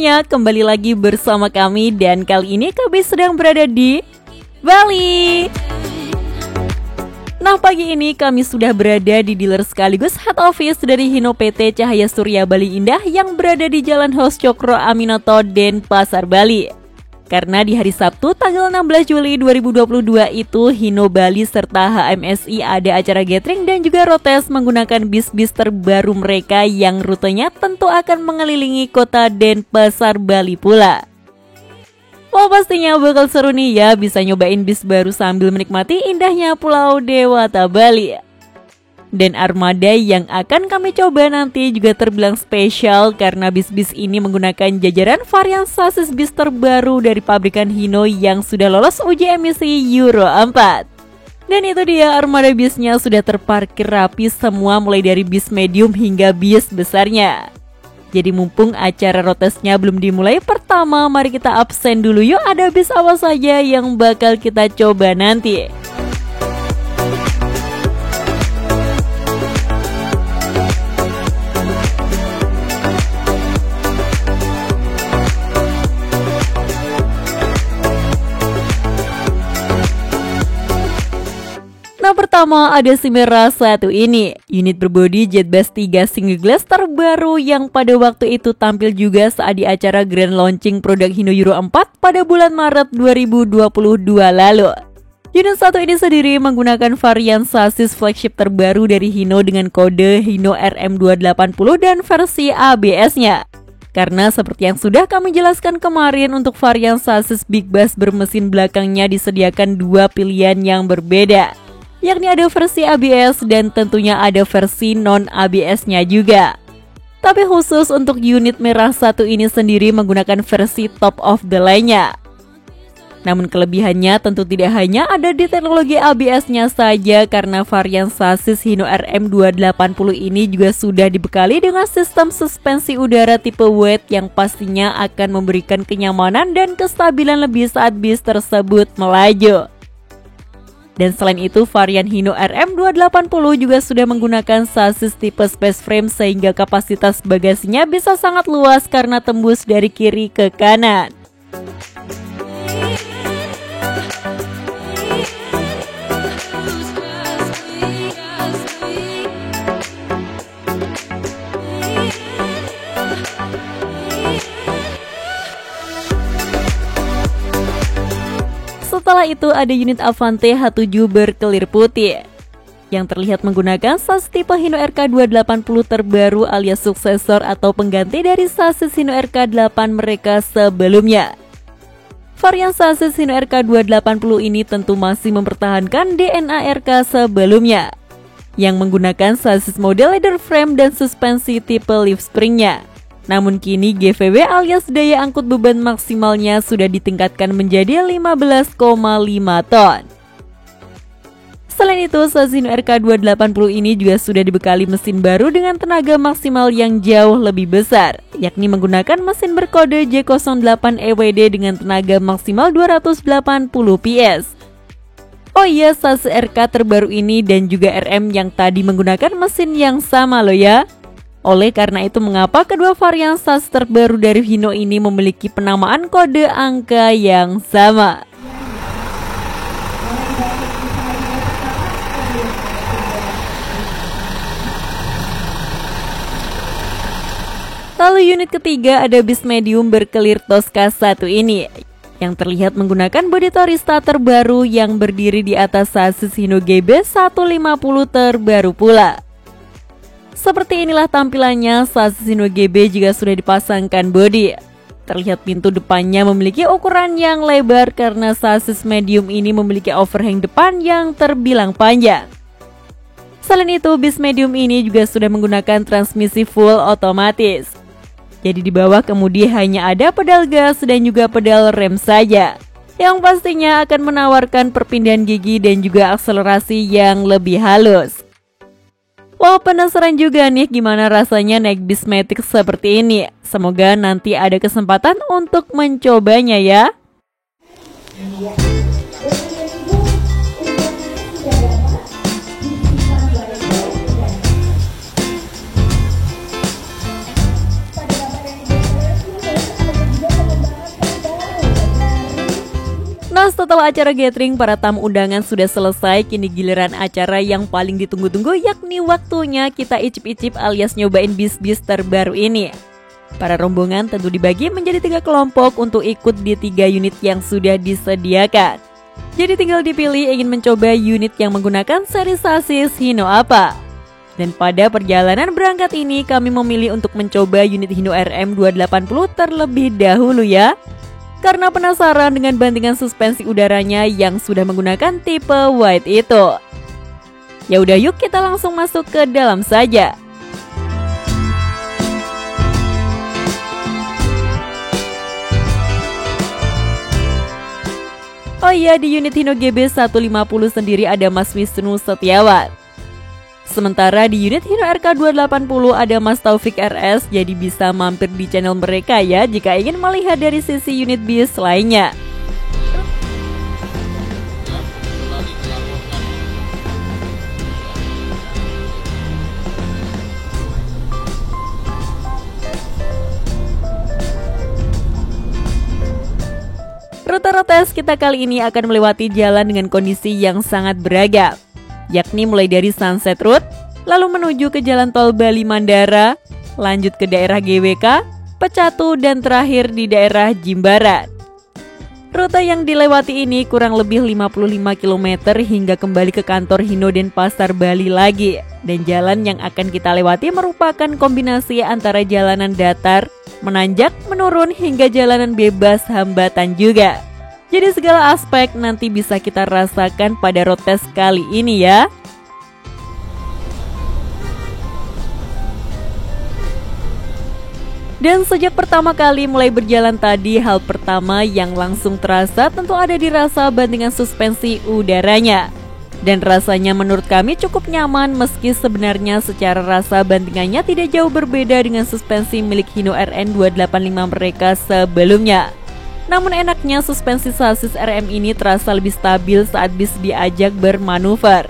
semuanya, kembali lagi bersama kami dan kali ini kami sedang berada di Bali. Nah, pagi ini kami sudah berada di dealer sekaligus head office dari Hino PT Cahaya Surya Bali Indah yang berada di Jalan Hos Cokro Aminoto, Denpasar, Bali. Karena di hari Sabtu tanggal 16 Juli 2022 itu Hino Bali serta HMSI ada acara gathering dan juga rotes menggunakan bis-bis terbaru mereka yang rutenya tentu akan mengelilingi kota Denpasar, Bali pula. Wah, pastinya bakal seru nih ya, bisa nyobain bis baru sambil menikmati indahnya Pulau Dewata, Bali. Dan armada yang akan kami coba nanti juga terbilang spesial karena bis-bis ini menggunakan jajaran varian sasis bis terbaru dari pabrikan Hino yang sudah lolos uji emisi Euro 4. Dan itu dia, armada bisnya sudah terparkir rapi semua mulai dari bis medium hingga bis besarnya. Jadi mumpung acara rotesnya belum dimulai, pertama mari kita absen dulu yuk, ada bis apa saja yang bakal kita coba nanti. Nah, pertama ada si merah satu ini, unit berbodi Jetbus 3 single glass terbaru yang pada waktu itu tampil juga saat di acara grand launching produk Hino Euro 4 pada bulan Maret 2022 lalu. Unit satu ini sendiri menggunakan varian sasis flagship terbaru dari Hino dengan kode Hino RM280 dan versi ABS-nya. Karena seperti yang sudah kami jelaskan kemarin, untuk varian sasis Big Bus bermesin belakangnya disediakan dua pilihan yang berbeda, yakni ada versi ABS dan tentunya ada versi non-ABS-nya juga. Tapi khusus untuk unit merah satu ini sendiri menggunakan versi top of the line-nya. Namun kelebihannya tentu tidak hanya ada di teknologi ABS-nya saja, karena varian sasis Hino RM280 ini juga sudah dibekali dengan sistem suspensi udara tipe wet yang pastinya akan memberikan kenyamanan dan kestabilan lebih saat bis tersebut melaju. Dan selain itu, varian Hino RM280 juga sudah menggunakan sasis tipe space frame sehingga kapasitas bagasinya bisa sangat luas karena tembus dari kiri ke kanan. Setelah itu ada unit Avante H7 berkelir putih yang terlihat menggunakan sasis tipe Hino RK280 terbaru alias suksesor atau pengganti dari sasis Hino RK8 mereka sebelumnya. Varian sasis Hino RK280 ini tentu masih mempertahankan DNA RK sebelumnya yang menggunakan sasis model leather frame dan suspensi tipe leaf springnya. Namun kini GVB alias daya angkut beban maksimalnya sudah ditingkatkan menjadi 15,5 ton. Selain itu, sasis Hino RK280 ini juga sudah dibekali mesin baru dengan tenaga maksimal yang jauh lebih besar, yakni menggunakan mesin berkode J08 EWD dengan tenaga maksimal 280 PS. Oh iya, sasis RK terbaru ini dan juga RM yang tadi menggunakan mesin yang sama loh ya. Oleh karena itu, mengapa kedua varian sasis terbaru dari Hino ini memiliki penamaan kode angka yang sama. Lalu unit ketiga ada bis medium berkelir Tosca satu ini, yang terlihat menggunakan bodi Torista terbaru yang berdiri di atas sasis Hino GB 150 terbaru pula. Seperti inilah tampilannya, sasis Hino GB juga sudah dipasangkan bodi. Terlihat pintu depannya memiliki ukuran yang lebar karena sasis medium ini memiliki overhang depan yang terbilang panjang. Selain itu, bis medium ini juga sudah menggunakan transmisi full otomatis. Jadi di bawah kemudi hanya ada pedal gas dan juga pedal rem saja, yang pastinya akan menawarkan perpindahan gigi dan juga akselerasi yang lebih halus. Wah, penasaran juga nih gimana rasanya naik bis matic seperti ini. Semoga nanti ada kesempatan untuk mencobanya ya. Setelah acara gathering, para tamu undangan sudah selesai, kini giliran acara yang paling ditunggu-tunggu, yakni waktunya kita icip-icip alias nyobain bis-bis terbaru ini. Para rombongan tentu dibagi menjadi 3 kelompok untuk ikut di 3 unit yang sudah disediakan. Jadi tinggal dipilih ingin mencoba unit yang menggunakan seri sasis Hino apa. Dan pada perjalanan berangkat ini kami memilih untuk mencoba unit Hino RM280 terlebih dahulu ya. Karena penasaran dengan bantingan suspensi udaranya yang sudah menggunakan tipe wide itu. Ya udah yuk kita langsung masuk ke dalam saja. Oh iya, di unit Hino GB150 sendiri ada Mas Wisnu Setiawan. Sementara di unit Hino RK280 ada Mas Taufik RS, jadi bisa mampir di channel mereka ya jika ingin melihat dari sisi unit bis lainnya. Rute rotes kita kali ini akan melewati jalan dengan kondisi yang sangat beragam, yakni mulai dari Sunset Road, lalu menuju ke jalan tol Bali Mandara, lanjut ke daerah GWK, Pecatu, dan terakhir di daerah Jimbaran. Rute yang dilewati ini kurang lebih 55 km hingga kembali ke kantor Hino dan Pasar Bali lagi. Dan jalan yang akan kita lewati merupakan kombinasi antara jalanan datar, menanjak, menurun, hingga jalanan bebas hambatan juga. Jadi segala aspek nanti bisa kita rasakan pada road test kali ini ya. Dan sejak pertama kali mulai berjalan tadi, hal pertama yang langsung terasa tentu ada di rasa bantingan suspensi udaranya. Dan rasanya menurut kami cukup nyaman meski sebenarnya secara rasa bantingannya tidak jauh berbeda dengan suspensi milik Hino RN285 mereka sebelumnya. Namun enaknya suspensi sasis RM ini terasa lebih stabil saat bis diajak bermanuver.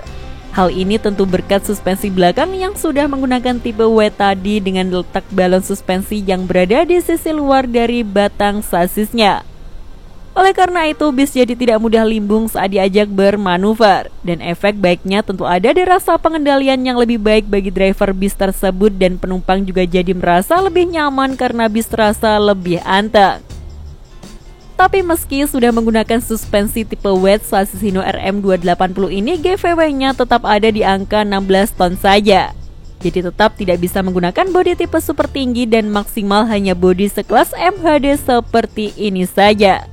Hal ini tentu berkat suspensi belakang yang sudah menggunakan tipe W tadi dengan letak balon suspensi yang berada di sisi luar dari batang sasisnya. Oleh karena itu bis jadi tidak mudah limbung saat diajak bermanuver. Dan efek baiknya tentu ada di rasa pengendalian yang lebih baik bagi driver bis tersebut dan penumpang juga jadi merasa lebih nyaman karena bis terasa lebih anteng. Tapi meski sudah menggunakan suspensi tipe wet, sasis Hino RM280 ini GVW-nya tetap ada di angka 16 ton saja. Jadi tetap tidak bisa menggunakan bodi tipe super tinggi dan maksimal hanya bodi sekelas MHD seperti ini saja.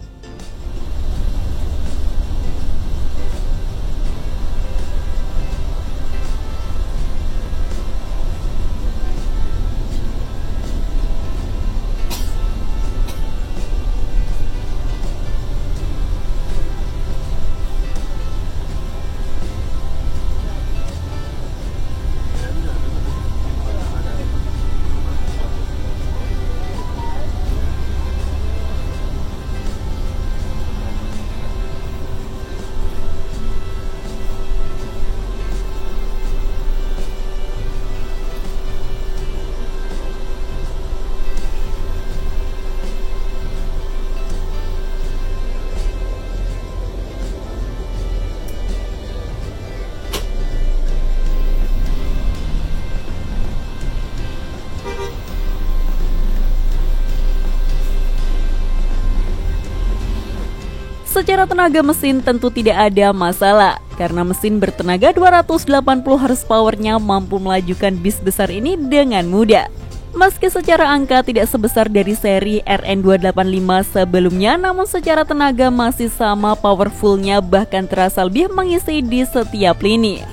Secara tenaga mesin tentu tidak ada masalah, karena mesin bertenaga 280 horsepower-nya mampu melajukan bis besar ini dengan mudah. Meski secara angka tidak sebesar dari seri RN285 sebelumnya, namun secara tenaga masih sama powerful-nya, bahkan terasa lebih mengisi di setiap lini.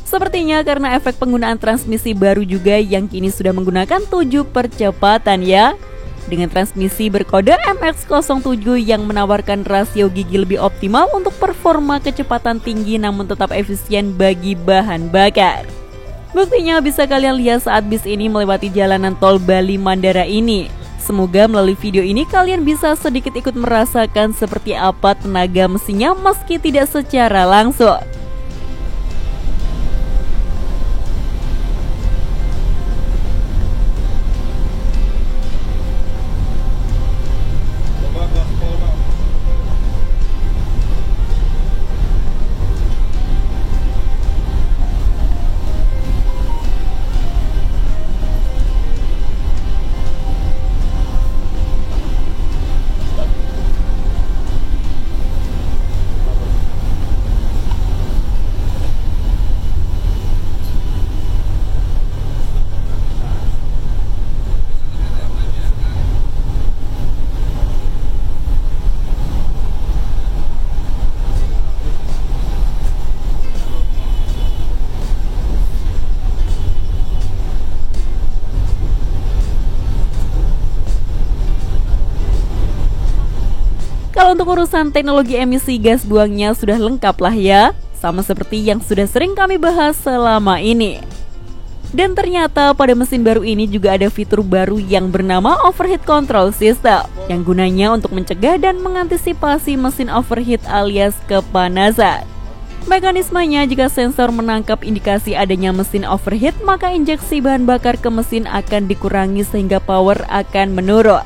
Sepertinya karena efek penggunaan transmisi baru juga yang kini sudah menggunakan 7 percepatan ya. Dengan transmisi berkode MX-07 yang menawarkan rasio gigi lebih optimal untuk performa kecepatan tinggi namun tetap efisien bagi bahan bakar. Buktinya bisa kalian lihat saat bis ini melewati jalanan tol Bali Mandara ini. Semoga melalui video ini kalian bisa sedikit ikut merasakan seperti apa tenaga mesinnya meski tidak secara langsung. Kalau untuk urusan teknologi emisi gas buangnya sudah lengkap lah ya, sama seperti yang sudah sering kami bahas selama ini. Dan ternyata pada mesin baru ini juga ada fitur baru yang bernama Overheat Control System, yang gunanya untuk mencegah dan mengantisipasi mesin overheat alias kepanasan. Mekanismenya, jika sensor menangkap indikasi adanya mesin overheat, maka injeksi bahan bakar ke mesin akan dikurangi sehingga power akan menurun.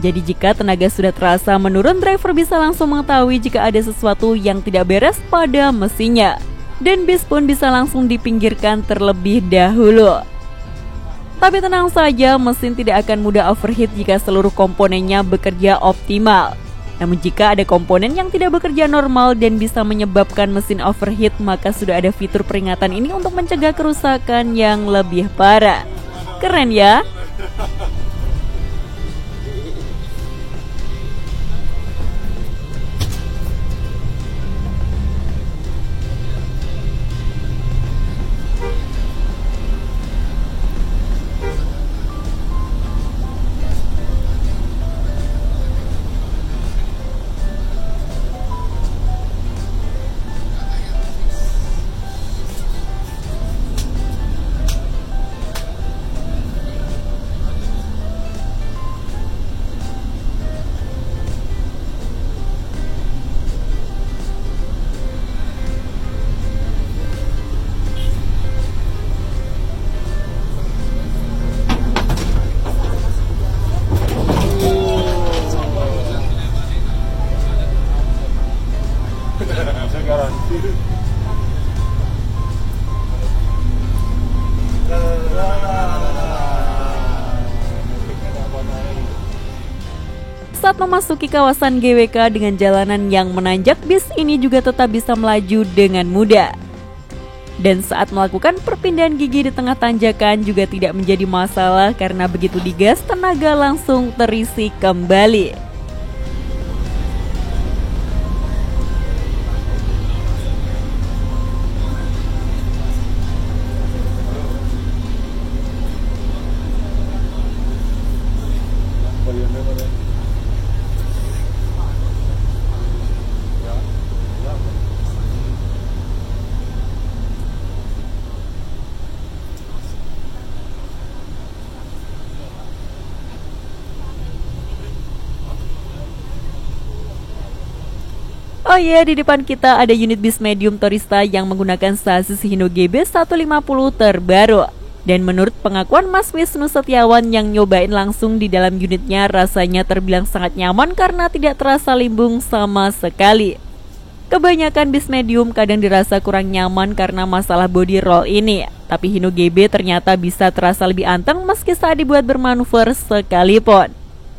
Jadi jika tenaga sudah terasa menurun, driver bisa langsung mengetahui jika ada sesuatu yang tidak beres pada mesinnya. Dan bis pun bisa langsung dipinggirkan terlebih dahulu. Tapi tenang saja, mesin tidak akan mudah overheat jika seluruh komponennya bekerja optimal. Namun jika ada komponen yang tidak bekerja normal dan bisa menyebabkan mesin overheat, maka sudah ada fitur peringatan ini untuk mencegah kerusakan yang lebih parah. Keren ya? Saat memasuki kawasan GWK dengan jalanan yang menanjak, bis ini juga tetap bisa melaju dengan mudah. Dan saat melakukan perpindahan gigi di tengah tanjakan juga tidak menjadi masalah karena begitu digas, tenaga langsung terisi kembali. Oh iya, di depan kita ada unit bis medium Tourista yang menggunakan sasis Hino GB 150 terbaru. Dan menurut pengakuan Mas Wisnu Setiawan yang nyobain langsung di dalam unitnya, rasanya terbilang sangat nyaman karena tidak terasa limbung sama sekali. Kebanyakan bis medium kadang dirasa kurang nyaman karena masalah body roll ini. Tapi Hino GB ternyata bisa terasa lebih anteng meski saat dibuat bermanuver sekalipun.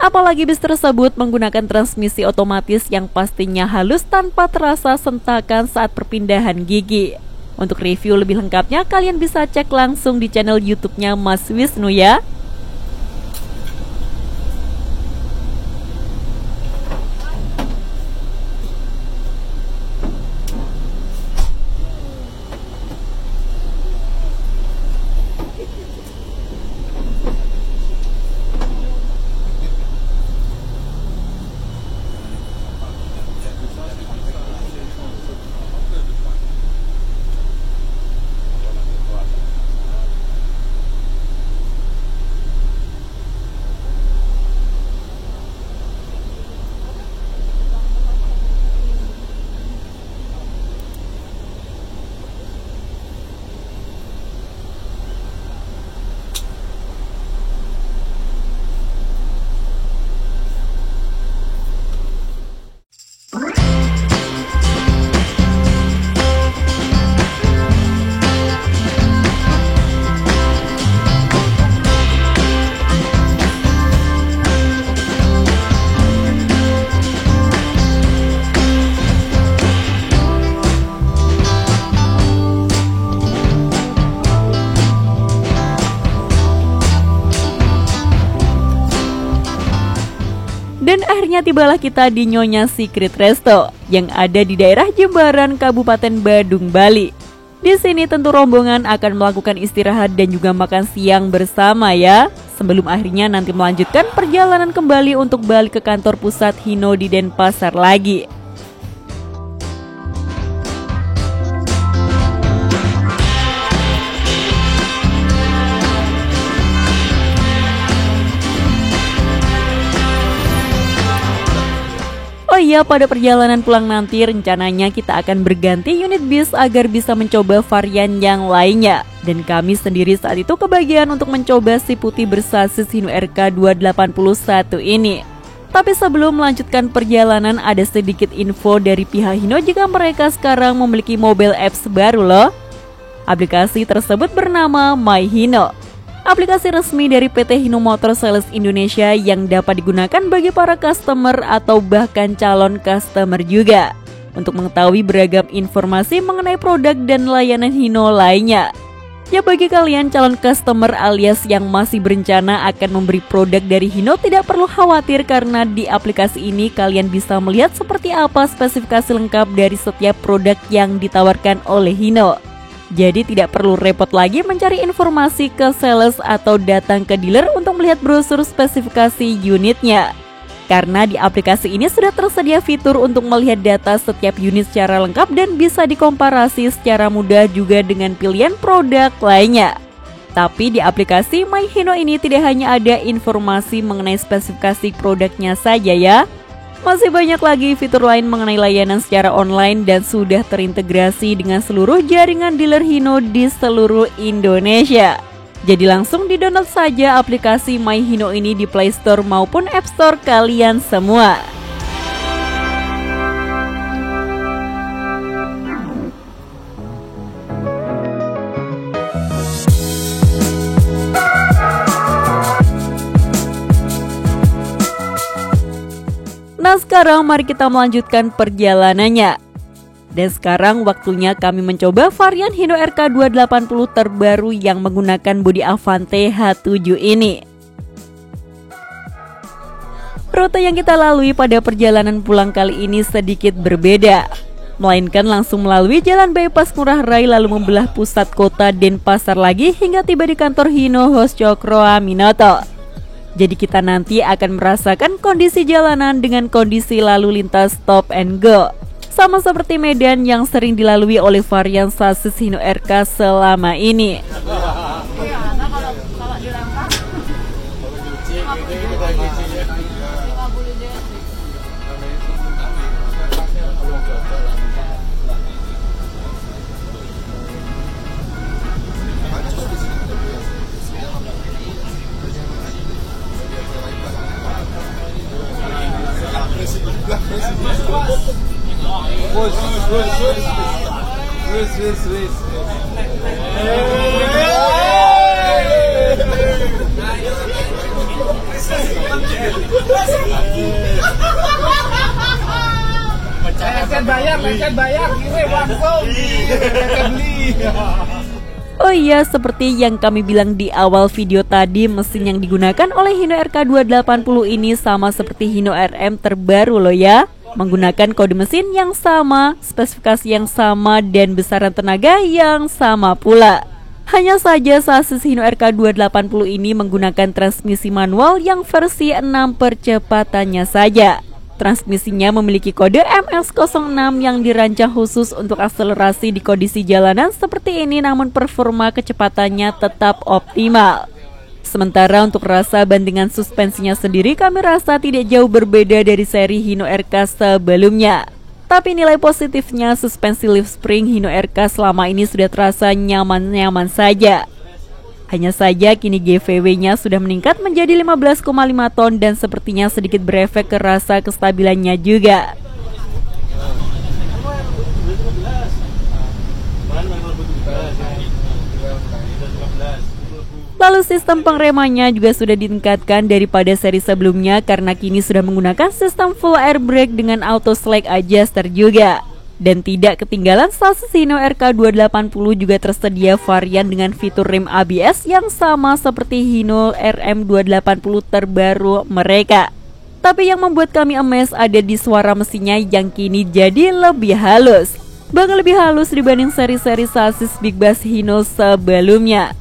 Apalagi bis tersebut menggunakan transmisi otomatis yang pastinya halus tanpa terasa sentakan saat perpindahan gigi. Untuk review lebih lengkapnya, kalian bisa cek langsung di channel YouTube-nya Mas Wisnu ya. Dan akhirnya tibalah kita di Nyonya Secret Resto yang ada di daerah Jembaran, Kabupaten Badung, Bali. Di sini tentu rombongan akan melakukan istirahat dan juga makan siang bersama ya. sebelum akhirnya nanti melanjutkan perjalanan kembali untuk balik ke kantor pusat Hino di Denpasar lagi. Oh iya, pada perjalanan pulang nanti rencananya kita akan berganti unit bis agar bisa mencoba varian yang lainnya. Dan kami sendiri saat itu kebagian untuk mencoba si putih bersasis Hino RK281 ini. Tapi sebelum melanjutkan perjalanan ada sedikit info dari pihak Hino jika mereka sekarang memiliki mobile apps baru loh. Aplikasi tersebut bernama My Hino. Aplikasi resmi dari PT Hino Motor Sales Indonesia yang dapat digunakan bagi para customer atau bahkan calon customer juga untuk mengetahui beragam informasi mengenai produk dan layanan Hino lainnya. Ya, bagi kalian calon customer alias yang masih berencana akan memberi produk dari Hino, tidak perlu khawatir karena di aplikasi ini kalian bisa melihat seperti apa spesifikasi lengkap dari setiap produk yang ditawarkan oleh Hino. Jadi tidak perlu repot lagi mencari informasi ke sales atau datang ke dealer untuk melihat brosur spesifikasi unitnya. Karena di aplikasi ini sudah tersedia fitur untuk melihat data setiap unit secara lengkap dan bisa dikomparasi secara mudah juga dengan pilihan produk lainnya. Tapi di aplikasi My Hino ini tidak hanya ada informasi mengenai spesifikasi produknya saja ya. Masih banyak lagi fitur lain mengenai layanan secara online dan sudah terintegrasi dengan seluruh jaringan dealer Hino di seluruh Indonesia. Jadi langsung di-download saja aplikasi My Hino ini di Play Store maupun App Store kalian semua. Nah, sekarang mari kita melanjutkan perjalanannya. Dan sekarang waktunya kami mencoba varian Hino RK280 terbaru yang menggunakan bodi Avante H7 ini. Rute yang kita lalui pada perjalanan pulang kali ini sedikit berbeda, melainkan langsung melalui jalan bypass Ngurah Rai lalu membelah pusat kota Denpasar lagi hingga tiba di kantor Hino Hos Cokro Aminoto. Jadi kita nanti akan merasakan kondisi jalanan dengan kondisi lalu lintas stop and go. Sama seperti medan yang sering dilalui oleh varian sasis Hino RK selama ini. bayar, langsung beli. Oh iya, seperti yang kami bilang di awal video tadi, mesin yang digunakan oleh Hino RK280 ini sama seperti Hino RM terbaru loh ya. Menggunakan kode mesin yang sama, spesifikasi yang sama, dan besaran tenaga yang sama pula. Hanya saja sasis Hino RK280 ini menggunakan transmisi manual yang versi 6 percepatannya saja. Transmisinya memiliki kode MS06 yang dirancang khusus untuk akselerasi di kondisi jalanan seperti ini, namun performa kecepatannya tetap optimal. Sementara untuk rasa bandingan suspensinya sendiri kami rasa tidak jauh berbeda dari seri Hino RK sebelumnya. Tapi nilai positifnya suspensi leaf spring Hino RK selama ini sudah terasa nyaman-nyaman saja. Hanya saja kini GVW-nya sudah meningkat menjadi 15,5 ton dan sepertinya sedikit berefek ke rasa kestabilannya juga. Lalu sistem pengeremannya juga sudah ditingkatkan daripada seri sebelumnya karena kini sudah menggunakan sistem full air brake dengan auto slack adjuster juga. Dan tidak ketinggalan, sasis Hino RK280 juga tersedia varian dengan fitur rem ABS yang sama seperti Hino RM280 terbaru mereka. Tapi yang membuat kami emes ada di suara mesinnya yang kini jadi lebih halus. Bahkan lebih halus dibanding seri-seri sasis Big Bass Hino sebelumnya.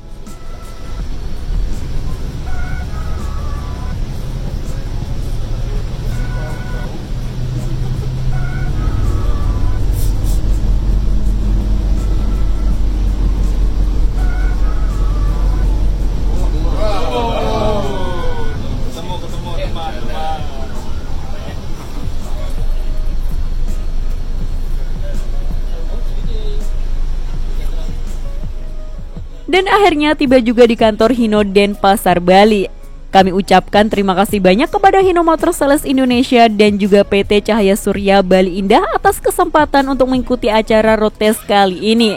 Dan akhirnya tiba juga di kantor Hino Denpasar, Bali. Kami ucapkan terima kasih banyak kepada Hino Motorsales Indonesia dan juga PT Cahaya Surya Bali Indah atas kesempatan untuk mengikuti acara road test kali ini.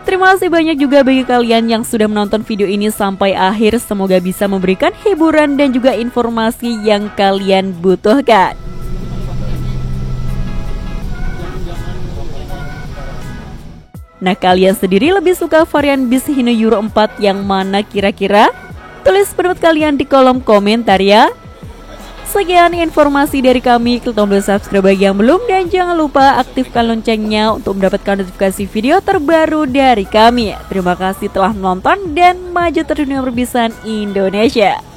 Terima kasih banyak juga bagi kalian yang sudah menonton video ini sampai akhir. Semoga bisa memberikan hiburan dan juga informasi yang kalian butuhkan. Nah, kalian sendiri lebih suka varian bis Hino Euro 4 yang mana kira-kira? Tulis pendapat kalian di kolom komentar ya. Sekian informasi dari kami, klik tombol subscribe bagi yang belum dan jangan lupa aktifkan loncengnya untuk mendapatkan notifikasi video terbaru dari kami. Terima kasih telah menonton dan maju terus dunia perbisan Indonesia.